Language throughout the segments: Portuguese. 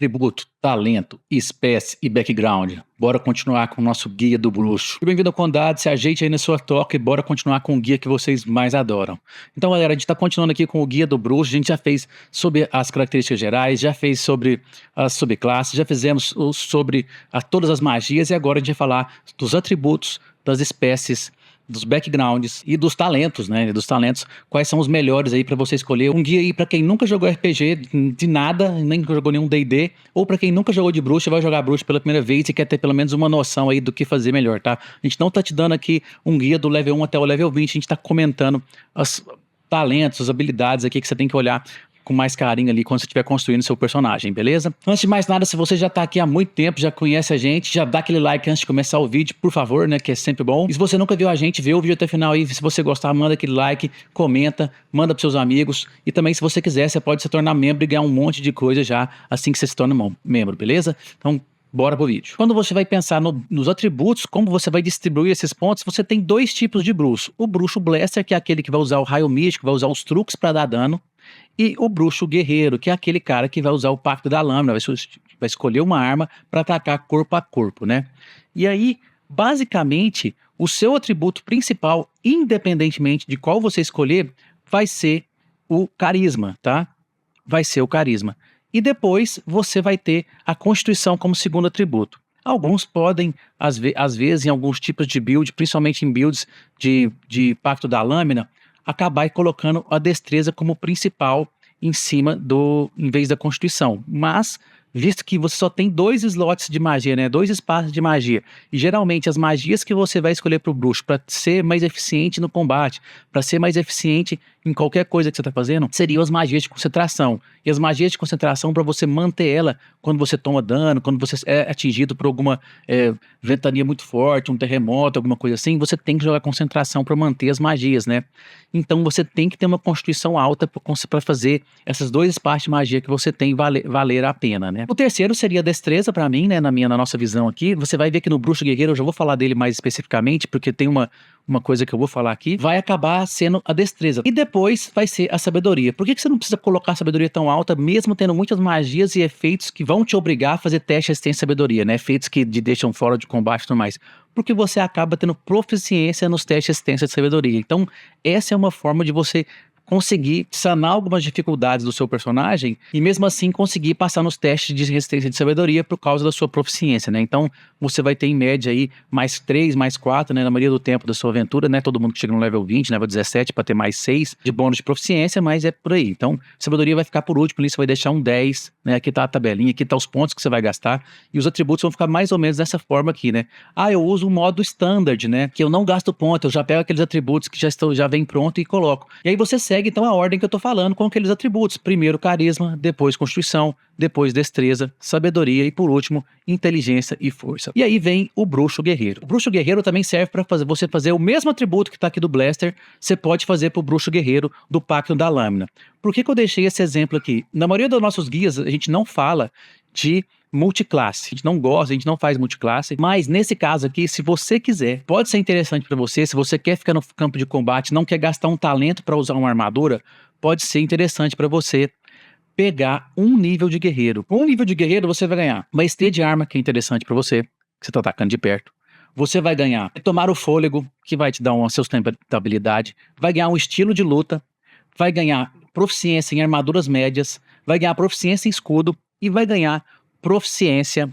tributo, talento, espécie e background. Bora continuar com o nosso guia do bruxo. E bem-vindo ao Condado, se ajeite aí na sua toca e bora continuar com o guia que vocês mais adoram. Então, galera, a gente tá continuando aqui com o guia do bruxo. A gente já fez sobre as características gerais, já fez sobre as subclasses, já fizemos sobre todas as magias e agora a gente vai falar dos atributos, das espécies, dos backgrounds e dos talentos, né? Dos talentos, quais são os melhores aí pra você escolher. Um guia aí pra quem nunca jogou RPG de nada, nem jogou nenhum D&D, ou pra quem nunca jogou de bruxo e vai jogar bruxo pela primeira vez e quer ter pelo menos uma noção aí do que fazer melhor, tá? A gente não tá te dando aqui um guia do level 1 até o level 20, a gente tá comentando os talentos, as habilidades aqui que você tem que olhar com mais carinho ali quando você estiver construindo seu personagem, beleza? Antes de mais nada, se você já tá aqui há muito tempo, já conhece a gente, já dá aquele like antes de começar o vídeo, por favor, né, que é sempre bom. E se você nunca viu a gente, vê o vídeo até o final aí, se você gostar, manda aquele like, comenta, manda pros seus amigos. E também, se você quiser, você pode se tornar membro e ganhar um monte de coisa já assim que você se torna membro, beleza? Então, bora pro vídeo. Quando você vai pensar nos atributos, como você vai distribuir esses pontos, você tem dois tipos de bruxo. O bruxo blaster, que é aquele que vai usar o raio místico, vai usar os truques para dar dano. E o bruxo guerreiro, que é aquele cara que vai usar o pacto da lâmina, vai escolher uma arma para atacar corpo a corpo, né? E aí, basicamente, o seu atributo principal, independentemente de qual você escolher, vai ser o carisma, tá? Vai ser o carisma. E depois você vai ter a constituição como segundo atributo. Alguns podem, às vezes, em alguns tipos de build, principalmente em builds de pacto da lâmina, acabar colocando a destreza como principal em vez da constituição. Mas, visto que você só tem 2 slots de magia, né, 2 espaços de magia, e geralmente as magias que você vai escolher para o bruxo, para ser mais eficiente no combate, para ser mais eficiente em qualquer coisa que você está fazendo, seriam as magias de concentração. E as magias de concentração, para você manter ela quando você toma dano, quando você é atingido por alguma ventania muito forte, um terremoto, alguma coisa assim, você tem que jogar concentração para manter as magias, né? Então você tem que ter uma constituição alta para fazer essas 2 espaços de magia que você tem valer a pena, né? O terceiro seria a destreza para mim, né? Na nossa visão aqui, você vai ver que no bruxo guerreiro, eu já vou falar dele mais especificamente, porque tem uma coisa que eu vou falar aqui, vai acabar sendo a destreza. E depois vai ser a sabedoria. Por que você não precisa colocar a sabedoria tão alta, mesmo tendo muitas magias e efeitos que vão te obrigar a fazer teste de resistência à sabedoria, né? Efeitos que te deixam fora de combate e tudo mais. Porque você acaba tendo proficiência nos testes de resistência de sabedoria. Então, essa é uma forma de você conseguir sanar algumas dificuldades do seu personagem e mesmo assim conseguir passar nos testes de resistência de sabedoria por causa da sua proficiência, né? Então você vai ter em média aí mais 3, mais 4, né? Na maioria do tempo da sua aventura, né? Todo mundo que chega no level 20, level 17 para ter mais 6 de bônus de proficiência, mas é por aí. Então sabedoria vai ficar por último, ali você vai deixar um 10, né? Aqui tá a tabelinha, aqui tá os pontos que você vai gastar e os atributos vão ficar mais ou menos dessa forma aqui, né? Ah, eu uso o modo standard, né? Que eu não gasto ponto, eu já pego aqueles atributos que já vem pronto e coloco. E aí você segue então a ordem que eu tô falando com aqueles atributos. Primeiro carisma, depois constituição, depois destreza, sabedoria e por último inteligência e força. E aí vem o bruxo guerreiro. O bruxo guerreiro também serve para você fazer o mesmo atributo que tá aqui do blaster, você pode fazer pro bruxo guerreiro do pacto da lâmina. Por que eu deixei esse exemplo aqui? Na maioria dos nossos guias a gente não fala de multiclasse, a gente não gosta, a gente não faz multiclasse, mas nesse caso aqui, se você quiser, pode ser interessante para você, se você quer ficar no campo de combate, não quer gastar um talento para usar uma armadura, pode ser interessante para você pegar um nível de guerreiro. Com um nível de guerreiro você vai ganhar maestria de arma, que é interessante para você, que você tá atacando de perto. Você vai ganhar tomar o fôlego, que vai te dar uma sustentabilidade, vai ganhar um estilo de luta, vai ganhar proficiência em armaduras médias, vai ganhar proficiência em escudo e vai ganhar proficiência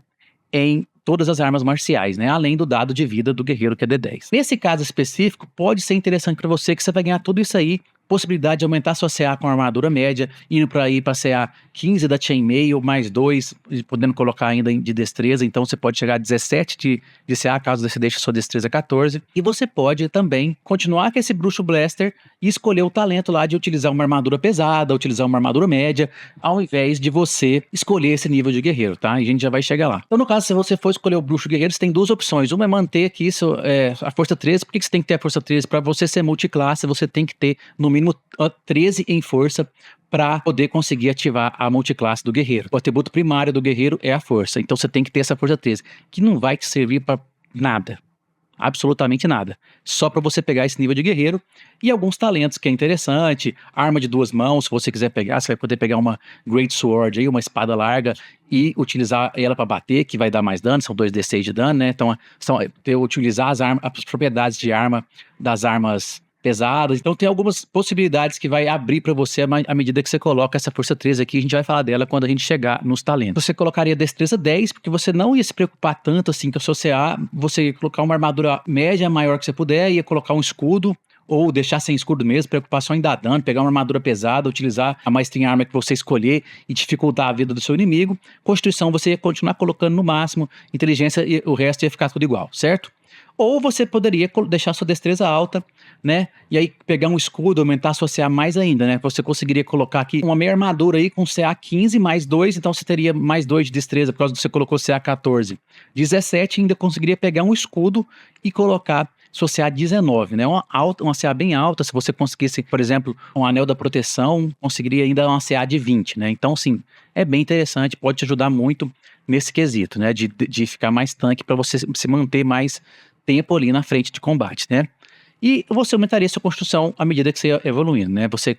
em todas as armas marciais, né? Além do dado de vida do guerreiro, que é D10. Nesse caso específico, pode ser interessante para você que você vai ganhar tudo isso aí, possibilidade de aumentar sua CA com armadura média, indo para CA 15 da Chainmail, mais 2, podendo colocar ainda de destreza, então você pode chegar a 17 de CA, caso você deixe sua destreza 14, e você pode também continuar com esse bruxo blaster e escolher o talento lá de utilizar uma armadura pesada, utilizar uma armadura média, ao invés de você escolher esse nível de guerreiro, tá? E a gente já vai chegar lá. Então no caso, se você for escolher o bruxo guerreiro, você tem 2 opções, uma é manter aqui a força 13, por que você tem que ter a força 13? Para você ser multiclasse, você tem que ter no mínimo 13 em força para poder conseguir ativar a multiclasse do guerreiro. O atributo primário do guerreiro é a força, então você tem que ter essa força 13, que não vai te servir para nada. absolutamente nada. Só para você pegar esse nível de guerreiro e alguns talentos que é interessante, arma de 2 mãos, se você quiser pegar, você vai poder pegar uma Great Sword aí, uma espada larga e utilizar ela para bater, que vai dar mais dano, são 2d6 de dano, né? Então, utilizar as propriedades de arma das armas pesadas. Então tem algumas possibilidades que vai abrir para você à medida que você coloca essa força 3 aqui. A gente vai falar dela quando a gente chegar nos talentos. Você colocaria destreza 10, porque você não ia se preocupar tanto assim com a sua CA. Você ia colocar uma armadura média maior que você puder, ia colocar um escudo, ou deixar sem escudo mesmo, preocupação em dar dano, pegar uma armadura pesada, utilizar a maestria em arma que você escolher e dificultar a vida do seu inimigo. Constituição você ia continuar colocando no máximo, inteligência e o resto ia ficar tudo igual, certo? Ou você poderia deixar sua destreza alta, né? E aí pegar um escudo, aumentar a sua CA mais ainda, né? Você conseguiria colocar aqui uma meia armadura aí com CA 15 mais 2, então você teria mais 2 de destreza, por causa que você colocou CA 14. 17 ainda conseguiria pegar um escudo e colocar sua CA 19, né? Uma CA bem alta, se você conseguisse, por exemplo, um anel da proteção, conseguiria ainda uma CA de 20, né? Então, sim, é bem interessante, pode te ajudar muito nesse quesito, né? De ficar mais tanque para você se manter mais tempo ali na frente de combate, né? E você aumentaria sua construção à medida que você ia evoluindo, né? Você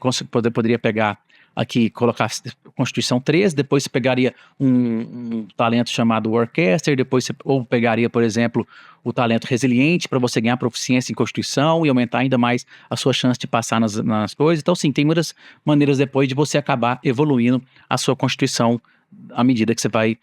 poderia pegar aqui, colocar Constituição 3, depois você pegaria um talento chamado Worcaster, depois você ou pegaria, por exemplo, o talento Resiliente para você ganhar proficiência em Constituição e aumentar ainda mais a sua chance de passar nas coisas. Então, sim, tem muitas maneiras depois de você acabar evoluindo a sua Constituição à medida que você vai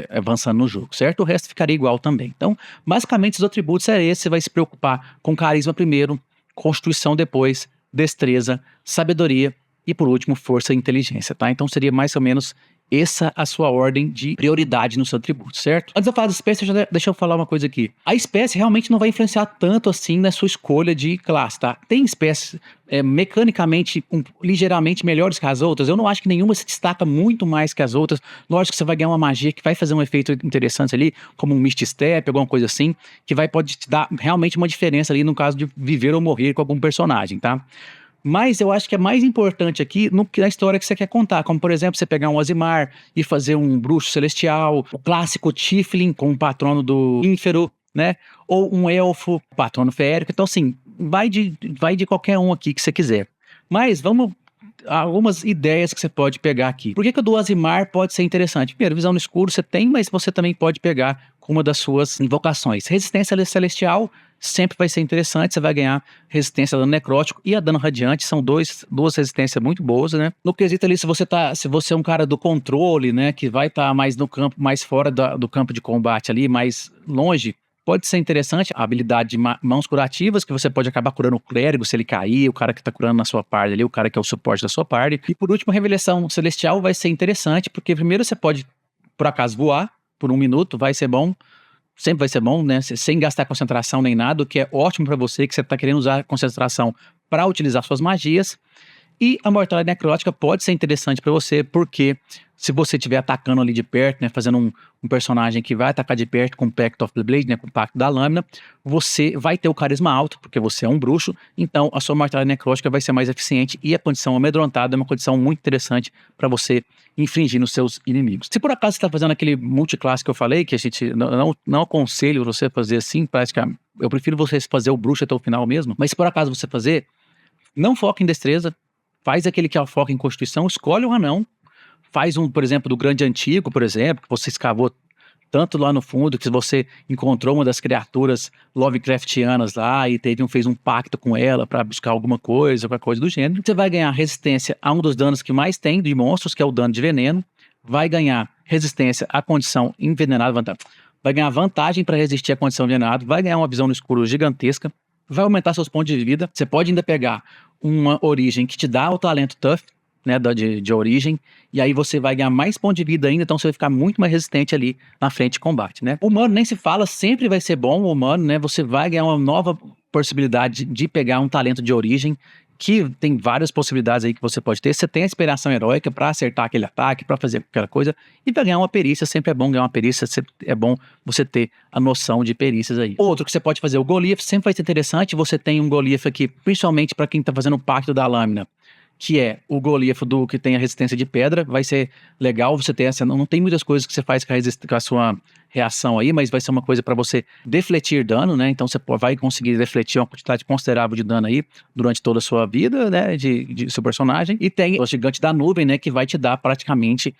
avançando no jogo, certo? O resto ficaria igual também. Então, basicamente, os atributos é esse. Você vai se preocupar com carisma primeiro, Constituição depois, destreza, sabedoria e, por último, força e inteligência, tá? Então, seria mais ou menos essa a sua ordem de prioridade no seu atributo, certo? Antes de eu falar das espécies, deixa eu falar uma coisa aqui. A espécie realmente não vai influenciar tanto assim na sua escolha de classe, tá? Tem espécies mecanicamente ligeiramente melhores que as outras. Eu não acho que nenhuma se destaca muito mais que as outras. Lógico que você vai ganhar uma magia que vai fazer um efeito interessante ali, como um Misty Step, alguma coisa assim, que pode te dar realmente uma diferença ali no caso de viver ou morrer com algum personagem, tá? Mas eu acho que é mais importante aqui na história que você quer contar, como por exemplo, você pegar um Ozimar e fazer um bruxo celestial, o clássico Tiflin com o patrono do Ínfero, né? Ou um elfo, patrono feérico. Então assim, vai de qualquer um aqui que você quiser. Mas vamos algumas ideias que você pode pegar aqui. Por que o do Ozimar pode ser interessante? Primeiro, visão no escuro você tem, mas você também pode pegar com uma das suas invocações. Resistência celestial sempre vai ser interessante, você vai ganhar resistência a dano necrótico e a dano radiante, são duas resistências muito boas, né? No quesito ali, se você é um cara do controle, né, que vai estar mais no campo, mais fora do campo de combate ali, mais longe, pode ser interessante a habilidade de mãos curativas, que você pode acabar curando o clérigo se ele cair, o cara que tá curando na sua party ali, o cara que é o suporte da sua party. E por último, a revelação celestial vai ser interessante, porque primeiro você pode, por acaso, voar por 1 minuto, vai ser bom. Sempre vai ser bom, né? Sem gastar concentração nem nada, o que é ótimo pra você, que você tá querendo usar a concentração para utilizar suas magias. E a mortalidade necrótica pode ser interessante pra você, porque se você estiver atacando ali de perto, né, fazendo um personagem que vai atacar de perto com o Pact of the Blade, né, com o Pacto da Lâmina, você vai ter o carisma alto, porque você é um bruxo, então a sua mortalidade necrótica vai ser mais eficiente e a condição amedrontada é uma condição muito interessante para você infringir nos seus inimigos. Se por acaso você está fazendo aquele multiclasse que eu falei, que a gente não aconselho você fazer assim, parece que eu prefiro você fazer o bruxo até o final mesmo, mas se por acaso você fazer, não foca em destreza, faz aquele que é o foco em Constituição, escolhe um anão, faz por exemplo, do Grande Antigo, por exemplo, que você escavou tanto lá no fundo, que você encontrou uma das criaturas Lovecraftianas lá e fez um pacto com ela para buscar alguma coisa, qualquer coisa do gênero. Você vai ganhar resistência a um dos danos que mais tem de monstros, que é o dano de veneno, vai ganhar resistência à condição envenenada, vai ganhar vantagem para resistir à condição envenenada, vai ganhar uma visão no escuro gigantesca, vai aumentar seus pontos de vida, você pode ainda pegar uma origem que te dá o talento Tough, né, de origem, e aí você vai ganhar mais ponto de vida ainda, então você vai ficar muito mais resistente ali na frente de combate, né? O humano nem se fala, sempre vai ser bom o humano, né? Você vai ganhar uma nova possibilidade de pegar um talento de origem, que tem várias possibilidades aí que você pode ter. Você tem a inspiração heróica para acertar aquele ataque, para fazer aquela coisa, e para ganhar uma perícia, sempre é bom ganhar uma perícia, é bom você ter a noção de perícias aí. Outro que você pode fazer, o Goliath, sempre vai ser interessante, você tem um Goliath aqui, principalmente para quem tá fazendo o Pacto da Lâmina, que é o Goliath que tem a resistência de pedra, vai ser legal você ter essa, não tem muitas coisas que você faz com a sua reação aí, mas vai ser uma coisa para você defletir dano, né? Então você vai conseguir defletir uma quantidade considerável de dano aí durante toda a sua vida, né? De seu personagem. E tem o Gigante da Nuvem, né? Que vai te dar praticamente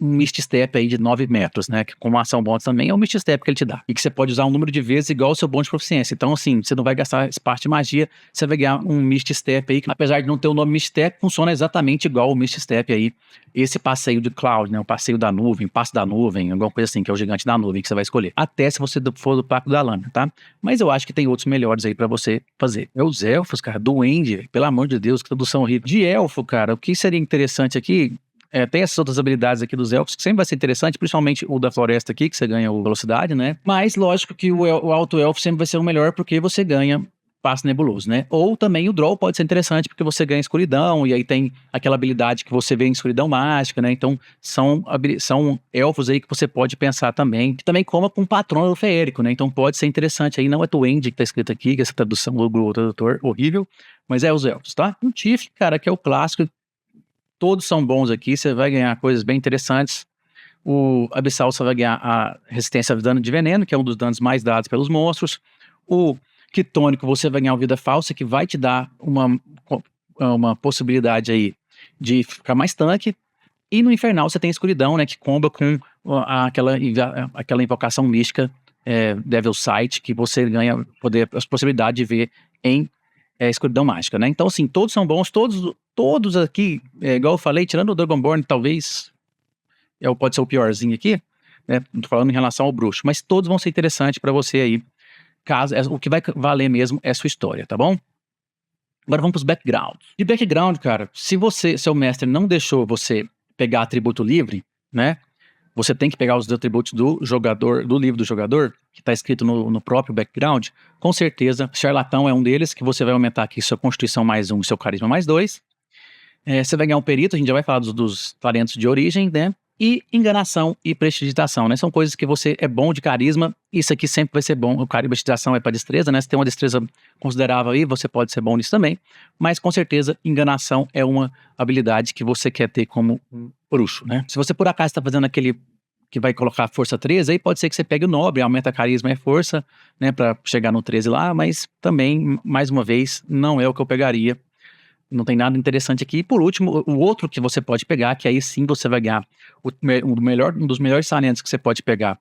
um Mist Step aí de 9 metros, né? Que como ação bônus também é um Mist Step que ele te dá. E que você pode usar um número de vezes igual ao seu bônus de proficiência. Então, assim, você não vai gastar espaço de magia, você vai ganhar um Mist Step aí, que apesar de não ter o nome Mist Step, funciona exatamente igual o Mist Step aí. Esse passeio de Cloud, né? O passeio da nuvem, passo da nuvem, alguma coisa assim, que é o Gigante da Nuvem que você vai escolher. Até se você for do Pacto da Lâmina, tá? Mas eu acho que tem outros melhores aí pra você fazer. É os elfos, cara, duende, pelo amor de Deus, que tradução horrível. De elfo, cara, o que seria interessante aqui... tem essas outras habilidades aqui dos elfos, que sempre vai ser interessante, principalmente o da floresta aqui, que você ganha velocidade, né? Mas, lógico que o alto elfo sempre vai ser o melhor, porque você ganha passe nebuloso, né? Ou também o draw pode ser interessante, porque você ganha escuridão, e aí tem aquela habilidade que você vê em escuridão mágica, né? Então, são elfos aí que você pode pensar também, que também coma com patrono feérico, né? Então, pode ser interessante aí, não é Duende que tá escrito aqui, que essa tradução do tradutor horrível, mas é os elfos, tá? O Tiff, cara, que é o clássico. Todos são bons aqui, você vai ganhar coisas bem interessantes. O Abissal você vai ganhar a resistência a dano de veneno, que é um dos danos mais dados pelos monstros. O Quitônico você vai ganhar o Vida Falsa, que vai te dar uma possibilidade aí de ficar mais tanque. E no Infernal você tem a Escuridão, né, que comba com aquela invocação mística Devil Sight, que você ganha a possibilidade de ver em escuridão mágica, né? Então, assim, todos são bons, todos aqui, igual eu falei, tirando o Dragonborn, talvez pode ser o piorzinho aqui, né? Não tô falando em relação ao bruxo, mas todos vão ser interessantes pra você aí, caso, o que vai valer mesmo é a sua história, tá bom? Agora vamos pros backgrounds. De background, cara, se seu mestre não deixou você pegar atributo livre, né? Você tem que pegar os atributos do jogador, do livro do jogador, que está escrito no próprio background. Com certeza, Charlatão é um deles, que você vai aumentar aqui sua Constituição mais 1 e seu Carisma mais 2. Você vai ganhar um Perito, a gente já vai falar dos talentos de origem, né? E Enganação e Prestidigitação, né? São coisas que você é bom de Carisma, isso aqui sempre vai ser bom. O Carisma e Prestidigitação é para destreza, né? Se tem uma destreza considerável aí, você pode ser bom nisso também. Mas com certeza, Enganação é uma habilidade que você quer ter como um bruxo, né? Se você por acaso está fazendo aquele que vai colocar força 13, aí pode ser que você pegue o nobre, aumenta carisma e força, né, pra chegar no 13 lá, mas também, mais uma vez, não é o que eu pegaria. Não tem nada interessante aqui. E por último, o outro que você pode pegar, que aí sim você vai ganhar um dos melhores talentos que você pode pegar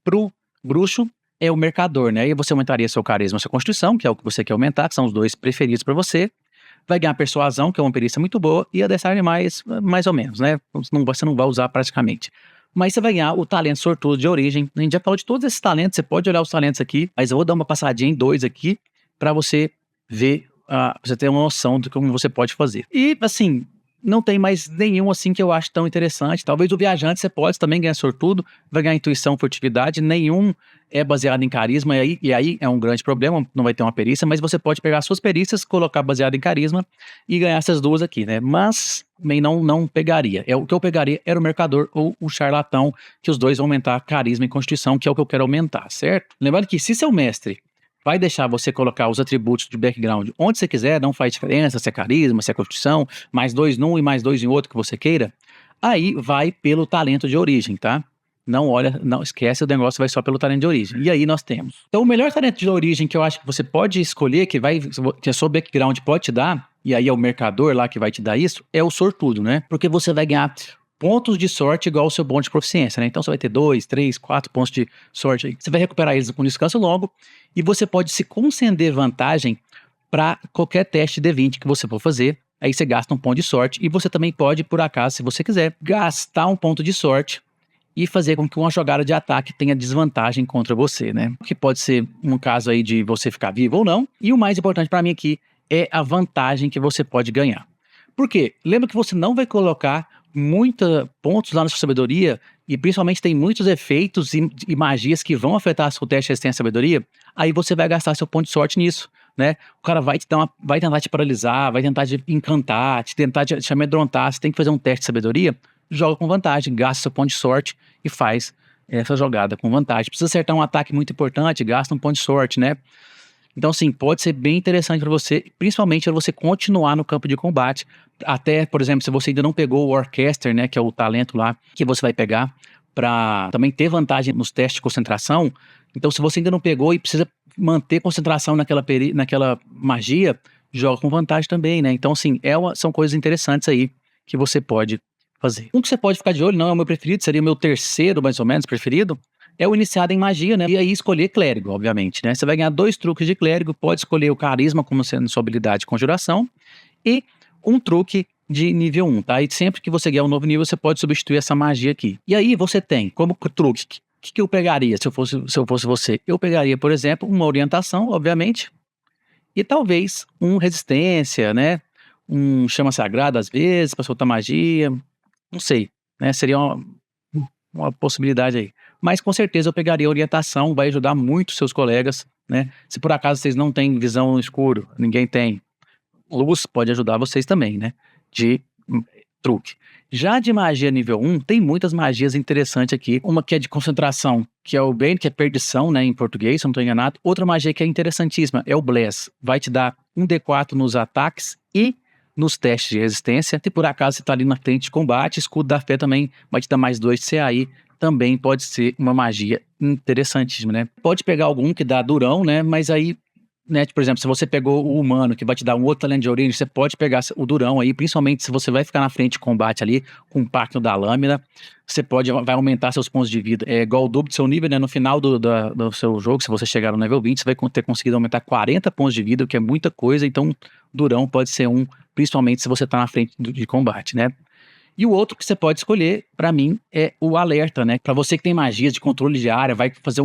pro bruxo, é o mercador, né? Aí você aumentaria seu carisma e sua constituição, que é o que você quer aumentar, que são os dois preferidos para você. Vai ganhar persuasão, que é uma perícia muito boa, e adestrar animais, mais ou menos, né? Você não vai usar praticamente. Mas você vai ganhar o talento sortudo de origem. A gente já falou de todos esses talentos, você pode olhar os talentos aqui, mas eu vou dar uma passadinha em 2 aqui, para você ver, você ter uma noção de como você pode fazer. E, assim, não tem mais nenhum, assim, que eu acho tão interessante. Talvez o viajante você pode também ganhar sortudo, vai ganhar intuição, furtividade, nenhum é baseado em carisma, e aí é um grande problema, não vai ter uma perícia, mas você pode pegar as suas perícias, colocar baseado em carisma e ganhar essas duas aqui, né? Mas também não pegaria. O que eu pegaria era o mercador ou o charlatão, que os dois vão aumentar carisma e constituição, que é o que eu quero aumentar, certo? Lembrando que se seu mestre vai deixar você colocar os atributos de background onde você quiser, não faz diferença se é carisma, se é constituição, mais 2 num e mais 2 em outro que você queira, aí vai pelo talento de origem, tá? Não esquece, o negócio vai só pelo talento de origem. E aí nós temos. Então, o melhor talento de origem que eu acho que você pode escolher, que a seu background pode te dar, e aí é o mercador lá que vai te dar isso, é o sortudo, né? Porque você vai ganhar pontos de sorte igual ao seu bônus de proficiência, né? Então você vai ter 2, 3, 4 pontos de sorte aí. Você vai recuperar eles com descanso logo, e você pode se conceder vantagem para qualquer teste de D20 que você for fazer. Aí você gasta um ponto de sorte, e você também pode, por acaso, se você quiser, gastar um ponto de sorte e fazer com que uma jogada de ataque tenha desvantagem contra você, né? Que pode ser um caso aí de você ficar vivo ou não. E o mais importante para mim aqui é a vantagem que você pode ganhar. Por quê? Lembra que você não vai colocar muitos pontos lá na sua sabedoria, e principalmente tem muitos efeitos e magias que vão afetar seu teste de resistência à sabedoria, aí você vai gastar seu ponto de sorte nisso, né? O cara vai tentar te paralisar, vai tentar te encantar, tentar te amedrontar, você tem que fazer um teste de sabedoria, joga com vantagem, gasta seu ponto de sorte e faz essa jogada com vantagem. Precisa acertar um ataque muito importante, gasta um ponto de sorte, né? Então, assim, pode ser bem interessante para você, principalmente para você continuar no campo de combate. Até, por exemplo, se você ainda não pegou o Orchester, né, que é o talento lá que você vai pegar para também ter vantagem nos testes de concentração. Então, se você ainda não pegou e precisa manter concentração naquela magia, joga com vantagem também, né? Então, assim, são coisas interessantes aí que você pode fazer. Um que você pode ficar de olho, não é o meu preferido, seria o meu terceiro, mais ou menos, preferido, é o iniciado em magia, né? E aí escolher clérigo, obviamente, né? Você vai ganhar 2 truques de clérigo, pode escolher o carisma como sendo sua habilidade de conjuração e um truque de nível 1, tá? E sempre que você ganhar um novo nível, você pode substituir essa magia aqui. E aí você tem como truque, o que eu pegaria se eu fosse você? Eu pegaria, por exemplo, uma orientação, obviamente, e talvez resistência, né? Um chama sagrado às vezes, para soltar magia, não sei, né? Seria uma possibilidade aí. Mas com certeza eu pegaria a orientação, vai ajudar muito seus colegas, né? Se por acaso vocês não têm visão no escuro, ninguém tem luz, pode ajudar vocês também, né? De truque. Já de magia nível 1, tem muitas magias interessantes aqui. Uma que é de concentração, que é o Bane, que é perdição, né, em português, se eu não estou enganado. Outra magia que é interessantíssima é o Bless. Vai te dar 1d4 nos ataques e nos testes de resistência. Se por acaso você está ali na frente de combate, escudo da fé também vai te dar mais 2 de CAI. Também pode ser uma magia interessantíssima, né? Pode pegar algum que dá durão, né? Mas aí, né, por exemplo, se você pegou o humano, que vai te dar um outro talento de origem, você pode pegar o durão aí, principalmente se você vai ficar na frente de combate ali, com o pacto da lâmina, vai aumentar seus pontos de vida. É igual o dobro do seu nível, né, no final do seu jogo, se você chegar no level 20, você vai ter conseguido aumentar 40 pontos de vida, o que é muita coisa, então durão pode ser principalmente se você tá na frente de combate, né. E o outro que você pode escolher, pra mim, é o alerta, né, pra você que tem magias de controle de área, vai fazer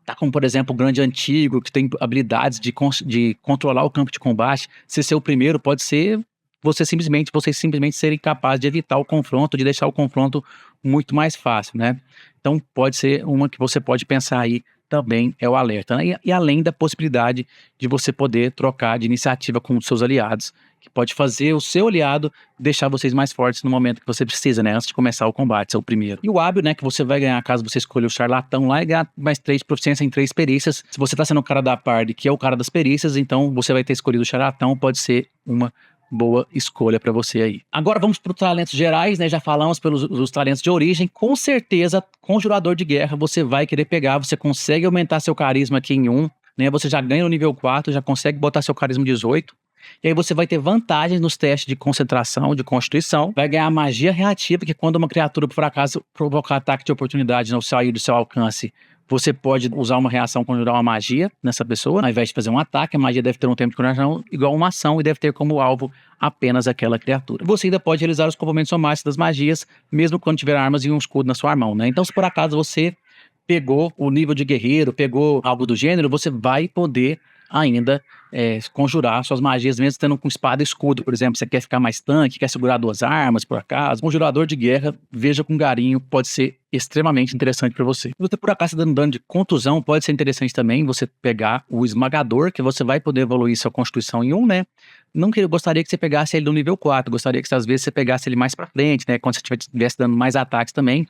tá como, por exemplo, o grande antigo, que tem habilidades de controlar o campo de combate. Se ser o primeiro, pode ser vocês simplesmente serem capazes de evitar o confronto, de deixar o confronto muito mais fácil, né? Então, pode ser uma que você pode pensar aí também, é o alerta, né? E além da possibilidade de você poder trocar de iniciativa com os seus aliados, que pode fazer o seu aliado deixar vocês mais fortes no momento que você precisa, né? Antes de começar o combate, ser o primeiro. E o hábil, né? Que você vai ganhar caso você escolha o charlatão lá e ganhar mais 3 de proficiência em 3 perícias. Se você tá sendo o cara da party, que é o cara das perícias, então você vai ter escolhido o charlatão, pode ser uma boa escolha pra você aí. Agora vamos para os talentos gerais, né? Já falamos os talentos de origem. Com certeza, Conjurador de Guerra você vai querer pegar. Você consegue aumentar seu carisma aqui em 1, né? Você já ganha no nível 4, já consegue botar seu carisma 18. E aí você vai ter vantagens nos testes de concentração, de constituição. Vai ganhar magia reativa, que quando uma criatura, por acaso, provocar ataque de oportunidade não sair do seu alcance, você pode usar uma reação, conjurar uma magia nessa pessoa. Ao invés de fazer um ataque, a magia deve ter um tempo de conjuração igual uma ação e deve ter como alvo apenas aquela criatura. Você ainda pode realizar os complementos somáticos das magias, mesmo quando tiver armas e um escudo na sua mão, né? Então, se por acaso você pegou o nível de guerreiro, pegou algo do gênero, você vai poder ainda conjurar suas magias, mesmo tendo com espada e escudo, por exemplo. Você quer ficar mais tanque, quer segurar 2 armas, por acaso. Conjurador de guerra, veja com carinho, pode ser extremamente interessante para você. Se você por acaso está dando dano de contusão, pode ser interessante também você pegar o esmagador, que você vai poder evoluir sua constituição em 1, né? Não que eu gostaria que você pegasse ele no nível 4, gostaria que às vezes você pegasse ele mais para frente, né? Quando você estivesse dando mais ataques também.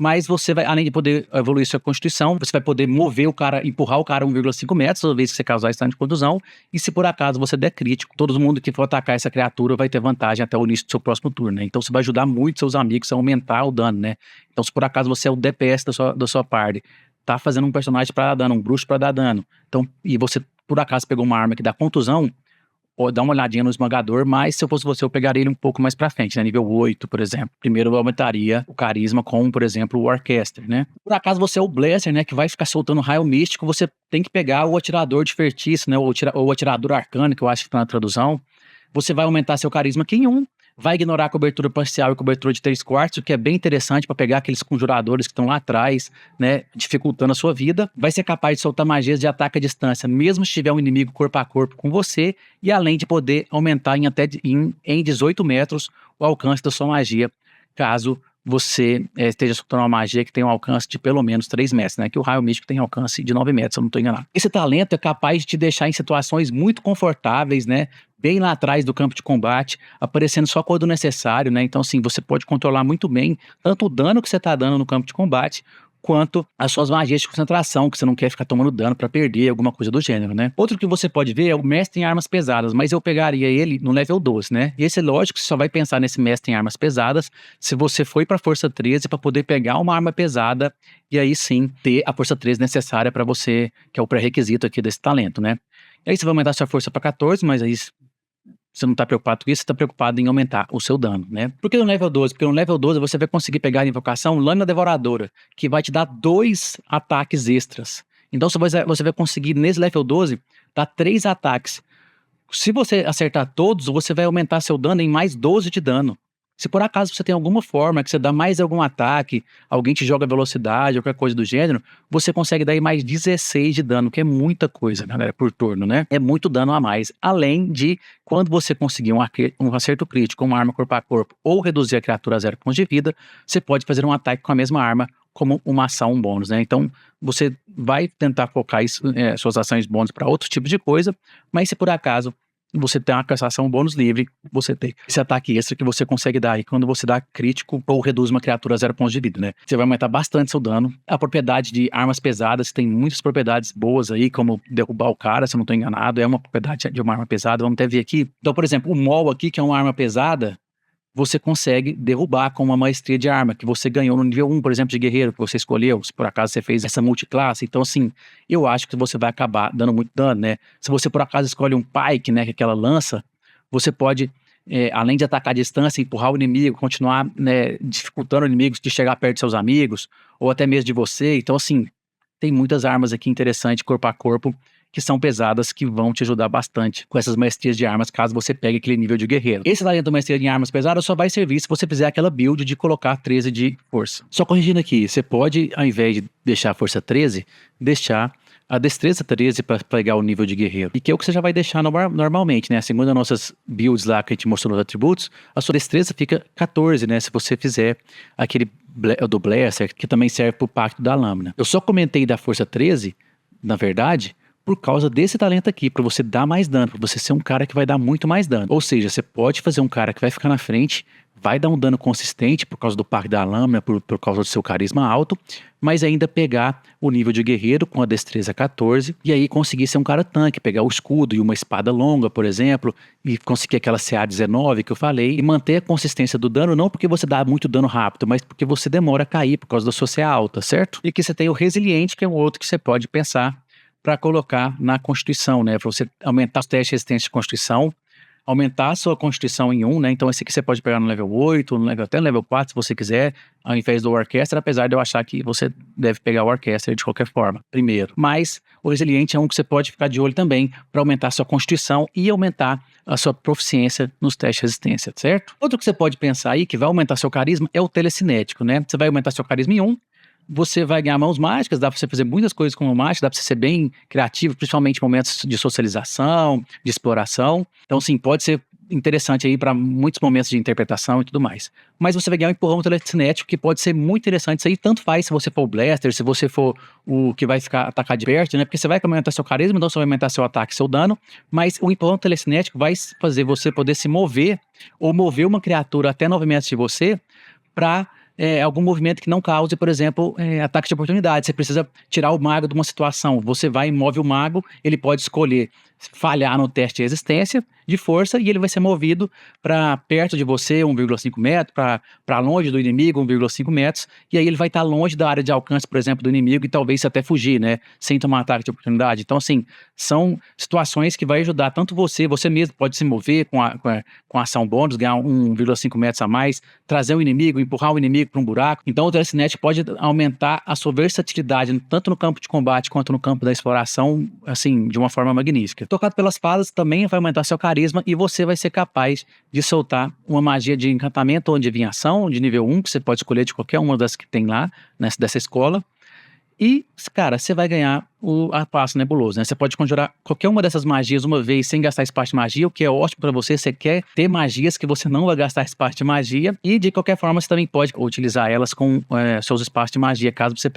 Mas você vai, além de poder evoluir sua constituição, você vai poder mover o cara, empurrar o cara 1,5 metros, toda vez que você causar estado de contusão. E se por acaso você der crítico, todo mundo que for atacar essa criatura vai ter vantagem até o início do seu próximo turno, né? Então você vai ajudar muito seus amigos a aumentar o dano, né? Então se por acaso você é o DPS da sua party, tá fazendo um personagem para dar dano, um bruxo para dar dano. Então, e você por acaso pegou uma arma que dá contusão, ou dá uma olhadinha no esmagador, mas se eu fosse você, eu pegaria ele um pouco mais pra frente, né? Nível 8, por exemplo. Primeiro eu aumentaria o carisma com, por exemplo, o Orchestra, né? Por acaso você é o Blaster, né? Que vai ficar soltando raio místico, você tem que pegar o atirador de feitiço, né? Ou o atirador arcano, que eu acho que tá na tradução. Você vai aumentar seu carisma aqui em 1, vai ignorar a cobertura parcial e cobertura de 3/4, o que é bem interessante para pegar aqueles conjuradores que estão lá atrás, né, dificultando a sua vida. Vai ser capaz de soltar magias de ataque à distância, mesmo se tiver um inimigo corpo a corpo com você, e além de poder aumentar em 18 metros o alcance da sua magia, caso você esteja soltando uma magia que tem um alcance de pelo menos 3 metros, né? Que o raio místico tem alcance de 9 metros, se eu não estou enganado. Esse talento é capaz de te deixar em situações muito confortáveis, né? Bem lá atrás do campo de combate, aparecendo só quando necessário, né? Então, assim, você pode controlar muito bem tanto o dano que você está dando no campo de combate, quanto as suas magias de concentração, que você não quer ficar tomando dano pra perder, alguma coisa do gênero, né? Outro que você pode ver é o mestre em armas pesadas, mas eu pegaria ele no level 12, né? E esse é lógico que você só vai pensar nesse mestre em armas pesadas se você foi pra força 13 pra poder pegar uma arma pesada e aí sim ter a força 13 necessária pra você, que é o pré-requisito aqui desse talento, né? E aí você vai aumentar sua força pra 14, mas aí você não tá preocupado com isso, você tá preocupado em aumentar o seu dano, né? Por que no level 12? Porque no level 12 você vai conseguir pegar a invocação Lâmina Devoradora, que vai te dar 2 ataques extras. Então você vai conseguir, nesse level 12, dar 3 ataques. Se você acertar todos, você vai aumentar seu dano em mais 12 de dano. Se por acaso você tem alguma forma que você dá mais algum ataque, alguém te joga velocidade ou qualquer coisa do gênero, você consegue dar aí mais 16 de dano, que é muita coisa, galera, por turno, né? É muito dano a mais. Além de, quando você conseguir um acerto crítico, uma arma corpo a corpo, ou reduzir a criatura a 0 pontos de vida, você pode fazer um ataque com a mesma arma, como uma ação, um bônus, né? Então, você vai tentar focar suas ações bônus para outros tipos de coisa, mas se por acaso você tem uma cassação bônus livre, você tem esse ataque extra que você consegue dar aí quando você dá crítico ou reduz uma criatura a 0 pontos de vida, né? Você vai aumentar bastante seu dano. A propriedade de armas pesadas tem muitas propriedades boas aí, como derrubar o cara, se eu não tô enganado, é uma propriedade de uma arma pesada, vamos até ver aqui. Então, por exemplo, o Maul aqui, que é uma arma pesada, você consegue derrubar com uma maestria de arma que você ganhou no nível 1, por exemplo, de guerreiro, que você escolheu, se por acaso você fez essa multiclasse. Então, assim, eu acho que você vai acabar dando muito dano, né? Se você por acaso escolhe um pike, né, que é aquela lança, você pode, além de atacar à distância, empurrar o inimigo, continuar, né, dificultando o inimigo de chegar perto de seus amigos, ou até mesmo de você. Então, assim, tem muitas armas aqui interessantes, corpo a corpo, que são pesadas, que vão te ajudar bastante com essas maestrias de armas, caso você pegue aquele nível de guerreiro. Esse talento maestria de armas pesadas só vai servir se você fizer aquela build de colocar 13 de força. Só corrigindo aqui, você pode, ao invés de deixar a força 13, deixar a destreza 13 para pegar o nível de guerreiro. E que é o que você já vai deixar normalmente, né? Segundo as nossas builds lá que a gente mostrou nos atributos, a sua destreza fica 14, né? Se você fizer aquele do Blaster, que também serve pro Pacto da Lâmina. Eu só comentei da força 13, na verdade, por causa desse talento aqui, para você dar mais dano, para você ser um cara que vai dar muito mais dano. Ou seja, você pode fazer um cara que vai ficar na frente, vai dar um dano consistente por causa do Pacto da Lâmina, por causa do seu carisma alto, mas ainda pegar o nível de guerreiro com a destreza 14 e aí conseguir ser um cara tanque, pegar o escudo e uma espada longa, por exemplo, e conseguir aquela CA 19 que eu falei, e manter a consistência do dano, não porque você dá muito dano rápido, mas porque você demora a cair por causa da sua CA alta, certo? E aqui você tem o Resiliente, que é um outro que você pode pensar para colocar na Constituição, né? Para você aumentar os testes de resistência de Constituição, aumentar a sua Constituição em 1, né? Então esse aqui você pode pegar no level 8, até no level 4, se você quiser, ao invés do Orchestra, apesar de eu achar que você deve pegar o Orchestra de qualquer forma, primeiro. Mas o Resiliente é um que você pode ficar de olho também para aumentar a sua Constituição e aumentar a sua proficiência nos testes de resistência, certo? Outro que você pode pensar aí, que vai aumentar seu carisma, é o Telecinético, né? Você vai aumentar seu carisma em 1, você vai ganhar mãos mágicas, dá pra você fazer muitas coisas com mão mágica, dá pra você ser bem criativo, principalmente em momentos de socialização, de exploração. Então, sim, pode ser interessante aí para muitos momentos de interpretação e tudo mais. Mas você vai ganhar um empurrão telecinético que pode ser muito interessante. Isso aí tanto faz se você for o Blaster, se você for o que vai ficar atacar de perto, né? Porque você vai aumentar seu carisma, então você vai aumentar seu ataque, seu dano, mas o empurrão telecinético vai fazer você poder se mover ou mover uma criatura até 9 metros de você para algum movimento que não cause, por exemplo, ataque de oportunidade. Você precisa tirar o mago de uma situação. Você vai e move o mago, ele pode escolher falhar no teste de resistência, de força, e ele vai ser movido para perto de você, 1,5 metros, para longe do inimigo, 1,5 metros, e aí ele vai estar longe da área de alcance, por exemplo, do inimigo, e talvez até fugir, né, sem tomar ataque de oportunidade. Então, assim, são situações que vai ajudar tanto você mesmo pode se mover com a ação bônus, ganhar 1,5 metros a mais, trazer o inimigo, empurrar o inimigo para um buraco. Então, o Telecinet pode aumentar a sua versatilidade, tanto no campo de combate quanto no campo da exploração, assim, de uma forma magnífica. Tocado pelas fadas também vai aumentar seu carisma e você vai ser capaz de soltar uma magia de encantamento ou adivinhação de nível 1, que você pode escolher de qualquer uma das que tem lá, dessa escola. E, cara, você vai ganhar a Passo Nebuloso, né? Você pode conjurar qualquer uma dessas magias uma vez sem gastar espaço de magia, o que é ótimo pra você. Você quer ter magias que você não vai gastar espaço de magia. E, de qualquer forma, você também pode utilizar elas com seus espaços de magia, caso você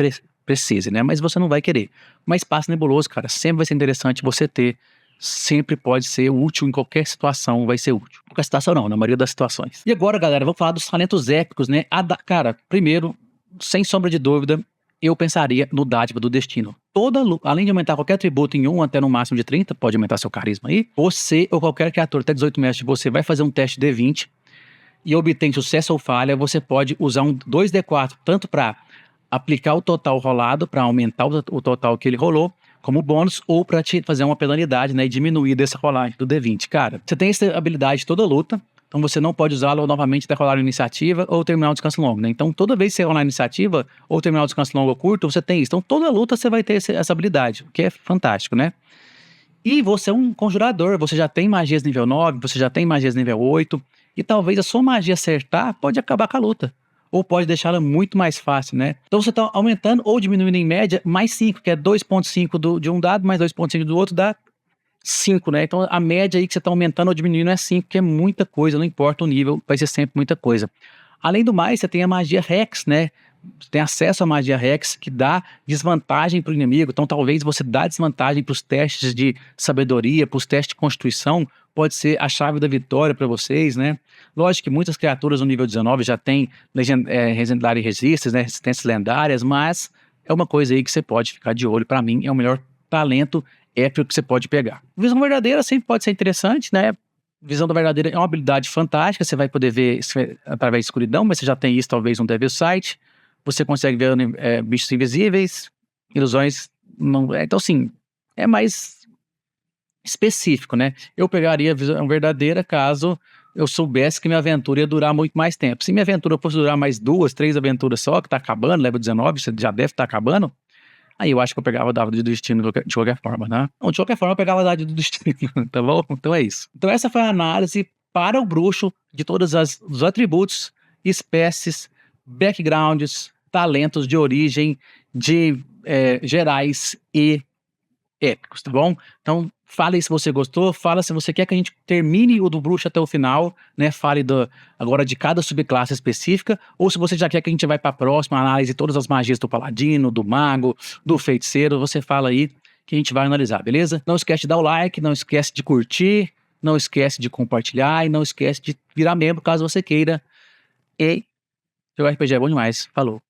precise, né? Mas você não vai querer. Mas Passo Nebuloso, cara, sempre vai ser interessante você ter. Sempre pode ser útil em qualquer situação, vai ser útil. Qualquer situação não, na maioria das situações. E agora, galera, vamos falar dos talentos épicos, né? Cara, primeiro, sem sombra de dúvida, eu pensaria no Dádiva do Destino. Além de aumentar qualquer atributo em 1 até no máximo de 30, pode aumentar seu carisma aí, você ou qualquer criatura até 18 metros de você vai fazer um teste D20 e obtém sucesso ou falha, você pode usar um 2D4, tanto para aplicar o total rolado, para aumentar o total que ele rolou, como bônus, ou para te fazer uma penalidade, né, e diminuir dessa rolagem do D20. Cara, você tem essa habilidade toda luta, então você não pode usá-la novamente até rolar a iniciativa ou terminar o descanso longo, né? Então toda vez que você rolar a iniciativa ou terminar o descanso longo ou curto, você tem isso. Então toda luta você vai ter essa habilidade, o que é fantástico, né? E você é um conjurador, você já tem magias nível 9, você já tem magias nível 8, e talvez a sua magia acertar pode acabar com a luta. Ou pode deixá-la muito mais fácil, né? Então você está aumentando ou diminuindo em média mais 5, que é 2,5 de um dado, mais 2,5 do outro, dá 5, né? Então a média aí que você está aumentando ou diminuindo é 5, que é muita coisa, não importa o nível, vai ser sempre muita coisa. Além do mais, você tem a magia Rex, né? Você tem acesso à magia Rex, que dá desvantagem para o inimigo. Então talvez você dá desvantagem para os testes de sabedoria, para os testes de constituição, pode ser a chave da vitória para vocês, né? Lógico que muitas criaturas no nível 19 já tem Legendary Resistance, né? Resistências lendárias, mas é uma coisa aí que você pode ficar de olho. Para mim, é o melhor talento épico que você pode pegar. Visão verdadeira sempre pode ser interessante, né? Visão da verdadeira é uma habilidade fantástica, você vai poder ver através da escuridão, mas você já tem isso talvez no Devil Sight. Você consegue ver bichos invisíveis, ilusões. Não, então, assim, é mais específico, né? Eu pegaria a visão verdadeira caso eu soubesse que minha aventura ia durar muito mais tempo. Se minha aventura fosse durar mais 2, 3 aventuras só, que tá acabando, level 19, você já deve estar acabando, aí eu acho que eu pegava a dádiva do destino de qualquer forma, né? Não, de qualquer forma eu pegava a dádiva do destino, tá bom? Então é isso. Então essa foi a análise para o bruxo de todos os atributos, espécies, backgrounds, talentos de origem, gerais e épicos, tá bom? Então, fale aí se você gostou, fala se você quer que a gente termine o do bruxo até o final, né? Fale agora de cada subclasse específica, ou se você já quer que a gente vai para a próxima análise de todas as magias do paladino, do mago, do feiticeiro, você fala aí que a gente vai analisar, beleza? Não esquece de dar o like, não esquece de curtir, não esquece de compartilhar e não esquece de virar membro caso você queira. E jogar RPG é bom demais. Falou!